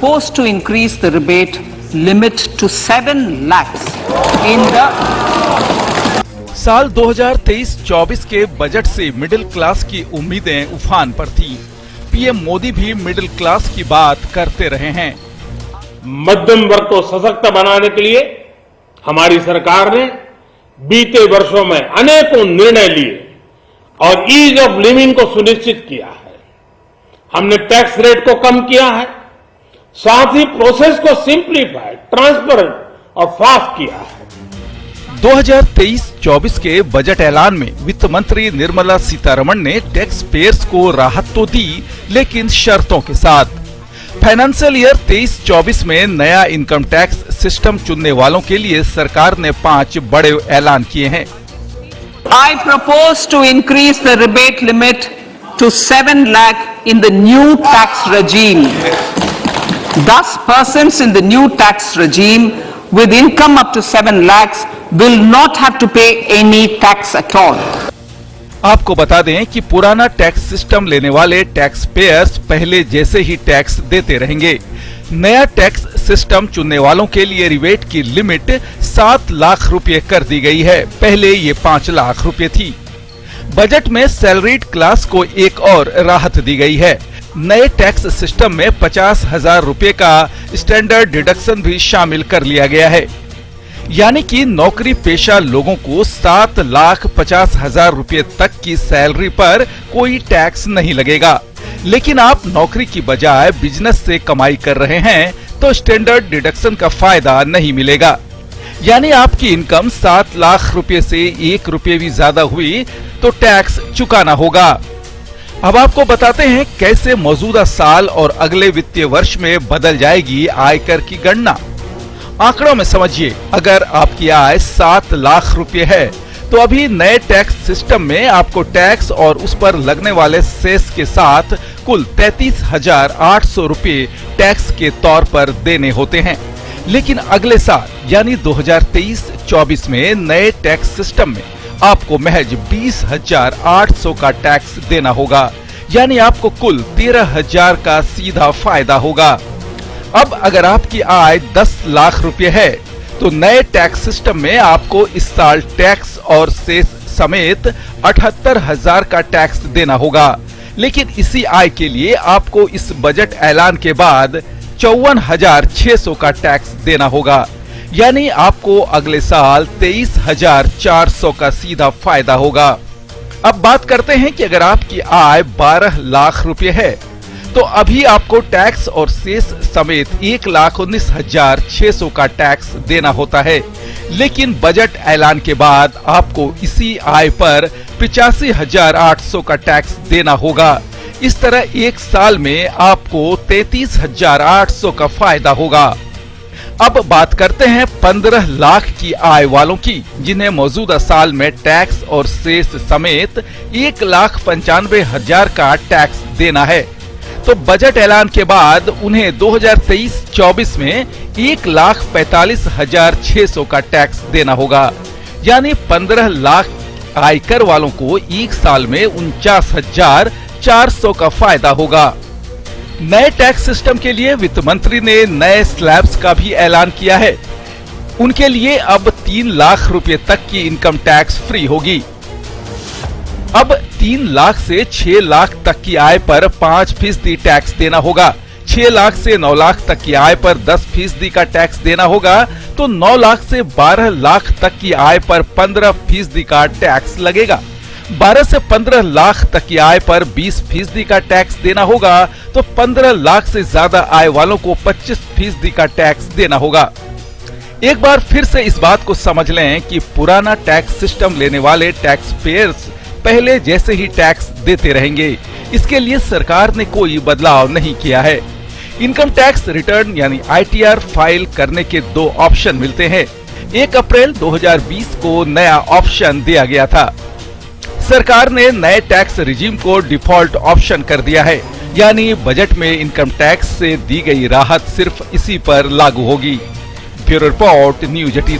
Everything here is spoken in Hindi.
Proposed to increase the rebate limit to 7 lakhs in the साल 2023-24 के बजट से मिडिल क्लास की उम्मीदें उफान पर थी। पीएम मोदी भी मिडिल क्लास की बात करते रहे हैं। मध्यम वर्ग को सशक्त बनाने के लिए हमारी सरकार ने बीते वर्षों में अनेकों निर्णय लिए और ईज ऑफ लिविंग को सुनिश्चित किया है। हमने टैक्स रेट को कम किया है, साथ ही प्रोसेस को सिंप्लीफाई, ट्रांसपेरेंट और फास्ट किया है। 2023-24 के बजट ऐलान में वित्त मंत्री निर्मला सीतारमण ने टैक्स पेयर्स को राहत तो दी, लेकिन शर्तों के साथ। फाइनेंशियल ईयर 23-24 में नया इनकम टैक्स सिस्टम चुनने वालों के लिए सरकार ने 5 बड़े ऐलान किए हैं। I propose to increase the rebate limit to 7 lakh in the new tax regime. Thus, persons in the new tax regime with income up to 7 lakhs will not have to pay any tax at all. आपको बता दें कि पुराना टैक्स सिस्टम लेने वाले टैक्स पेयर्स पहले जैसे ही टैक्स देते रहेंगे। नया टैक्स सिस्टम चुनने वालों के लिए रिबेट की लिमिट 7 लाख रुपए कर दी गई है। पहले ये 5 लाख रुपए थी। बजट में सैलरीड क्लास को एक और राहत दी गई है। नए टैक्स सिस्टम में 50,000 रुपए का स्टैंडर्ड डिडक्शन भी शामिल कर लिया गया है, यानी कि नौकरी पेशा लोगों को 7,50,000 रुपए तक की सैलरी पर कोई टैक्स नहीं लगेगा। लेकिन आप नौकरी की बजाय बिजनेस से कमाई कर रहे हैं तो स्टैंडर्ड डिडक्शन का फायदा नहीं मिलेगा, यानी आपकी इनकम 7 लाख रुपए से 1 रुपए भी ज्यादा हुई तो टैक्स चुकाना होगा। अब आपको बताते हैं कैसे मौजूदा साल और अगले वित्तीय वर्ष में बदल जाएगी आयकर की गणना। आंकड़ों में समझिए, अगर आपकी आय 7 लाख रुपए है तो अभी नए टैक्स सिस्टम में आपको टैक्स और उस पर लगने वाले सेस के साथ कुल 33,800 रुपए टैक्स के तौर पर देने होते हैं। लेकिन अगले साल यानी 2023-24 में नए टैक्स सिस्टम में आपको महज 20,800 का टैक्स देना होगा, यानी आपको कुल 13,000 का सीधा फायदा होगा। अब अगर आपकी आय 10 लाख रुपए है तो नए टैक्स सिस्टम में आपको इस साल टैक्स और सेस समेत 78,000 का टैक्स देना होगा। लेकिन इसी आय के लिए आपको इस बजट ऐलान के बाद 54,600 का टैक्स देना होगा, यानी आपको अगले साल 23,400 का सीधा फायदा होगा। अब बात करते हैं कि अगर आपकी आय 12 लाख रुपए है तो अभी आपको टैक्स और सेस समेत 1,19,600 का टैक्स देना होता है। लेकिन बजट ऐलान के बाद आपको इसी आय पर 85,800 का टैक्स देना होगा। इस तरह एक साल में आपको 33,800 का फायदा होगा। अब बात करते हैं 15 लाख की आय वालों की, जिन्हें मौजूदा साल में टैक्स और सेस समेत 1,95,000 का टैक्स देना है। तो बजट ऐलान के बाद उन्हें 2023-24 में 1,45,600 का टैक्स देना होगा, यानी 15 लाख आयकर वालों को एक साल में 49,400 का फायदा होगा। नए टैक्स सिस्टम के लिए वित्त मंत्री ने नए स्लैब्स का भी ऐलान किया है। उनके लिए अब 3 लाख रुपए तक की इनकम टैक्स फ्री होगी। अब 3 लाख से 6 लाख तक की आय पर 5% टैक्स देना होगा। 6 लाख से 9 लाख तक की आय पर 10% का टैक्स देना होगा, तो 9 लाख से 12 लाख तक की आय पर 15% का टैक्स लगेगा। 12 से 15 लाख तक की आय पर 20% का टैक्स देना होगा, तो 15 लाख से ज्यादा आय वालों को 25% का टैक्स देना होगा। एक बार फिर से इस बात को समझ लें कि पुराना टैक्स सिस्टम लेने वाले टैक्स पेयर्स पहले जैसे ही टैक्स देते रहेंगे। इसके लिए सरकार ने कोई बदलाव नहीं किया है। इनकम टैक्स रिटर्न यानी ITR फाइल करने के 2 ऑप्शन मिलते हैं। 1 अप्रैल 2020 को नया ऑप्शन दिया गया था। सरकार ने नए टैक्स रिजीम को डिफॉल्ट ऑप्शन कर दिया है, यानी बजट में इनकम टैक्स से दी गई राहत सिर्फ इसी पर लागू होगी। Bureau report, news 18।